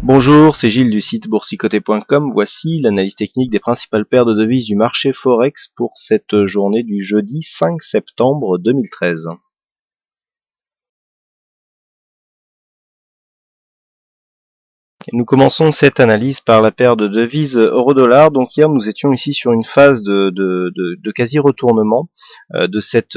Bonjour, c'est Gilles du site boursicoté.com. Voici l'analyse technique des principales paires de devises du marché Forex pour cette journée du jeudi 5 septembre 2013. Nous commençons cette analyse par la paire de devises euro-dollar. Donc hier nous étions ici sur une phase de quasi-retournement de cette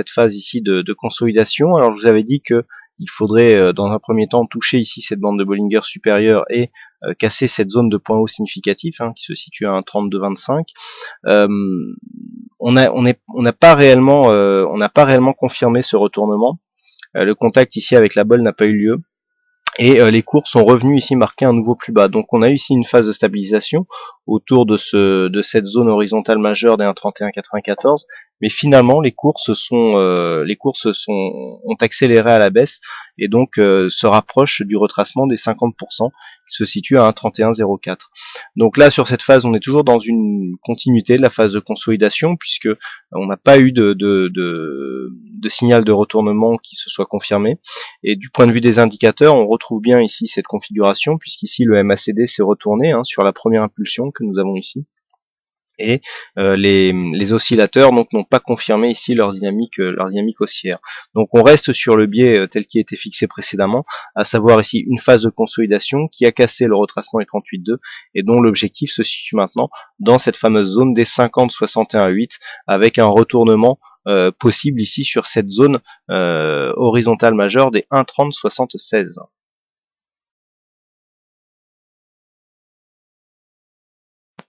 phase ici de consolidation. Alors je vous avais dit que il faudrait dans un premier temps toucher ici cette bande de Bollinger supérieure et casser cette zone de point haut significatif qui se situe à 1,3225. On n'a pas réellement confirmé ce retournement. Le contact ici avec la bolle n'a pas eu lieu. Et les cours sont revenus ici marquer un nouveau plus bas. Donc on a eu ici une phase de stabilisation autour de cette zone horizontale majeure des 1,3194, mais finalement les cours ont accéléré à la baisse et donc se rapprochent du retracement des 50% qui se situe à 1,3104. Donc là sur cette phase on est toujours dans une continuité de la phase de consolidation puisque on n'a pas eu de signal de retournement qui se soit confirmé. Et du point de vue des indicateurs, on retrouve bien ici cette configuration, puisqu'ici le MACD s'est retourné sur la première impulsion que nous avons ici. Et les oscillateurs donc n'ont pas confirmé ici leur dynamique haussière. Donc on reste sur le biais tel qu'il était fixé précédemment, à savoir ici une phase de consolidation qui a cassé le retracement des 38,2 et dont l'objectif se situe maintenant dans cette fameuse zone des 50,61,8 avec un retournement possible ici sur cette zone horizontale majeure des 1,3076.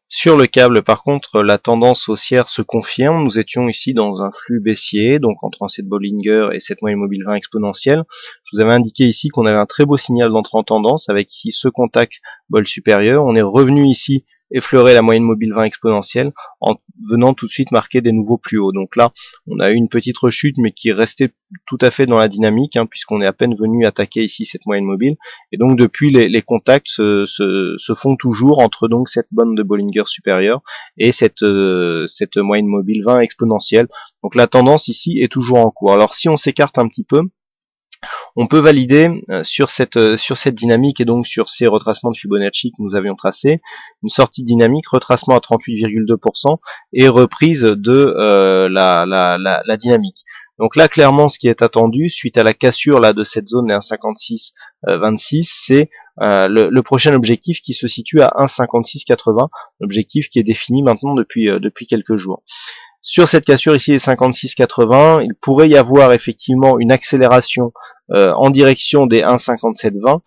Sur le câble, par contre, la tendance haussière se confirme. Nous étions ici dans un flux baissier, donc entre cette Bollinger et cette moyenne mobile 20 exponentielle. Je vous avais indiqué ici qu'on avait un très beau signal d'entrée en tendance avec ici ce contact bol supérieur. On est revenu ici effleurer la moyenne mobile 20 exponentielle en venant tout de suite marquer des nouveaux plus hauts. Donc là, on a eu une petite rechute mais qui est restée tout à fait dans la dynamique puisqu'on est à peine venu attaquer ici cette moyenne mobile. Et donc depuis, les contacts se font toujours entre donc cette bande de Bollinger supérieure et cette moyenne mobile 20 exponentielle. Donc la tendance ici est toujours en cours. Alors si on s'écarte un petit peu, on peut valider sur cette dynamique et donc sur ces retracements de Fibonacci que nous avions tracés, une sortie dynamique, retracement à 38,2% et reprise de la dynamique. Donc là, clairement, ce qui est attendu, suite à la cassure là de cette zone des 1,5626, c'est le prochain objectif qui se situe à 1,5680, objectif qui est défini maintenant depuis quelques jours. Sur cette cassure ici des 56,80, il pourrait y avoir effectivement une accélération en direction des 1,5720,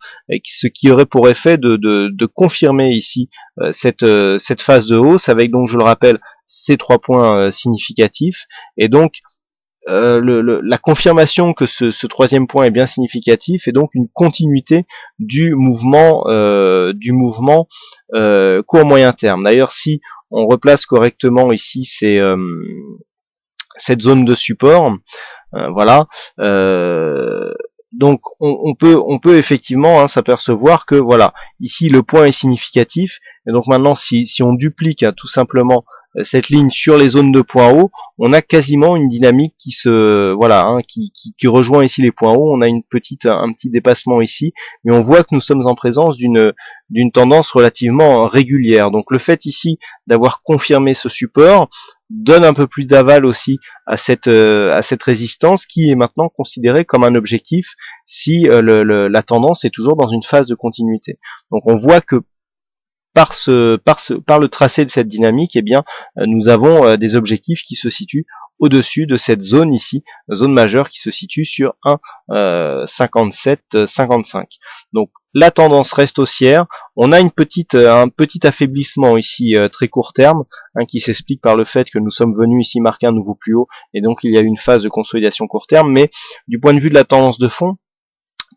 ce qui aurait pour effet de confirmer ici cette phase de hausse avec donc, je le rappelle, ces 3 points significatifs. Et donc la confirmation que ce troisième point est bien significatif et donc une continuité du mouvement court moyen terme. D'ailleurs, si on replace correctement ici cette zone de support, voilà. Donc on peut effectivement s'apercevoir que voilà, ici le point est significatif et donc maintenant si on duplique tout simplement cette ligne sur les zones de points hauts, on a quasiment une dynamique qui qui rejoint ici les points hauts. On a un petit dépassement ici, mais on voit que nous sommes en présence d'une tendance relativement régulière. Donc le fait ici d'avoir confirmé ce support donne un peu plus d'aval aussi à cette résistance qui est maintenant considérée comme un objectif si la tendance est toujours dans une phase de continuité. Donc on voit que par le tracé de cette dynamique, eh bien, nous avons des objectifs qui se situent au-dessus de cette zone ici, zone majeure qui se situe sur 1,5755. Donc la tendance reste haussière. On a un petit affaiblissement ici très court terme, qui s'explique par le fait que nous sommes venus ici marquer un nouveau plus haut, et donc il y a une phase de consolidation court terme. Mais du point de vue de la tendance de fond,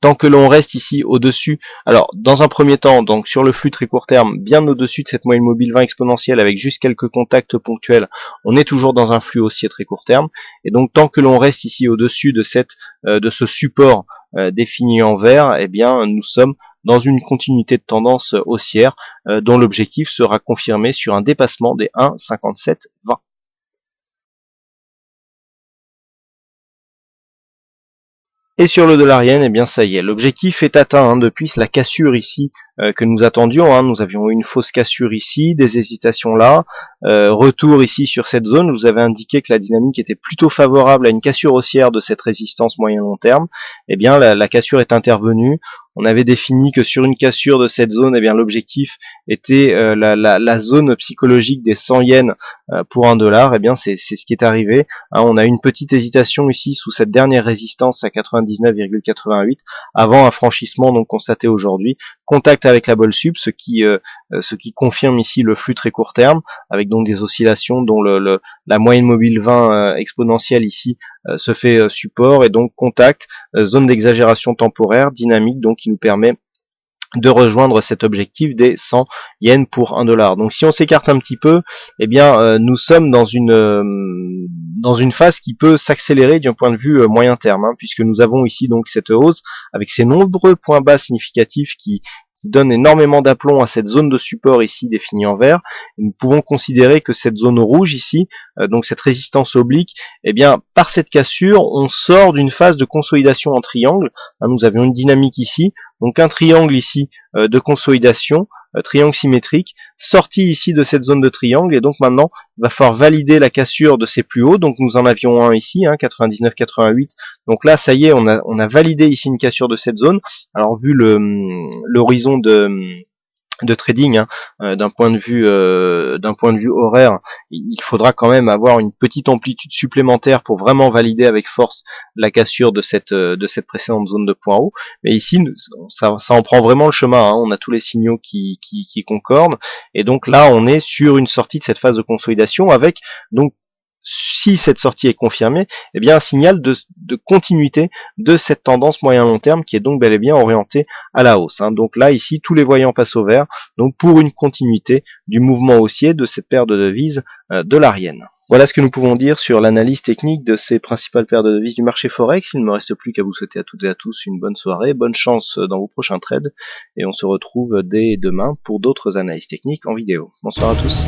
tant que l'on reste ici au-dessus, alors dans un premier temps, donc sur le flux très court terme, bien au-dessus de cette moyenne mobile 20 exponentielle avec juste quelques contacts ponctuels, on est toujours dans un flux haussier très court terme. Et donc tant que l'on reste ici au-dessus de ce support défini en vert, eh bien nous sommes dans une continuité de tendance haussière dont l'objectif sera confirmé sur un dépassement des 1,5720. Et sur le dollar yen, eh bien ça y est, l'objectif est atteint hein, depuis la cassure ici que nous attendions. Hein. Nous avions eu une fausse cassure ici, des hésitations là, retour ici sur cette zone. Je vous avais indiqué que la dynamique était plutôt favorable à une cassure haussière de cette résistance moyen-long terme. Eh bien la cassure est intervenue. On avait défini que sur une cassure de cette zone, eh bien l'objectif était la zone psychologique des 100 yens pour un dollar. Eh bien c'est ce qui est arrivé. Hein, on a eu une petite hésitation ici sous cette dernière résistance à 99,88 avant un franchissement donc constaté aujourd'hui. Contact avec la Bol Sub, ce qui confirme ici le flux très court terme avec donc des oscillations dont la moyenne mobile 20 exponentielle ici se fait support et donc contact, zone d'exagération temporaire dynamique donc qui nous permet de rejoindre cet objectif des 100 yens pour 1 dollar. Donc si on s'écarte un petit peu, eh bien nous sommes dans une phase qui peut s'accélérer d'un point de vue moyen terme, hein, puisque nous avons ici donc cette hausse avec ces nombreux points bas significatifs qui donnent énormément d'aplomb à cette zone de support ici définie en vert. Et nous pouvons considérer que cette zone rouge ici, donc cette résistance oblique, eh bien par cette cassure, on sort d'une phase de consolidation en triangle. Hein, nous avions une dynamique ici, donc un triangle ici de consolidation, triangle symétrique, sorti ici de cette zone de triangle, et donc maintenant il va falloir valider la cassure de ces plus hauts. Donc nous en avions un ici, hein, 99,88. Donc là ça y est, on a validé ici une cassure de cette zone. Alors vu l'horizon de trading, hein, d'un point de vue horaire, il faudra quand même avoir une petite amplitude supplémentaire pour vraiment valider avec force la cassure de cette précédente zone de point haut. Mais ici ça en prend vraiment le chemin, hein. On a tous les signaux qui concordent et donc là on est sur une sortie de cette phase de consolidation avec donc si cette sortie est confirmée, eh bien un signal de continuité de cette tendance moyen-long terme qui est donc bel et bien orientée à la hausse. Hein. Donc là, ici, tous les voyants passent au vert, donc pour une continuité du mouvement haussier de cette paire de devises dollarienne. Voilà ce que nous pouvons dire sur l'analyse technique de ces principales paires de devises du marché Forex. Il ne me reste plus qu'à vous souhaiter à toutes et à tous une bonne soirée, bonne chance dans vos prochains trades, et on se retrouve dès demain pour d'autres analyses techniques en vidéo. Bonsoir à tous.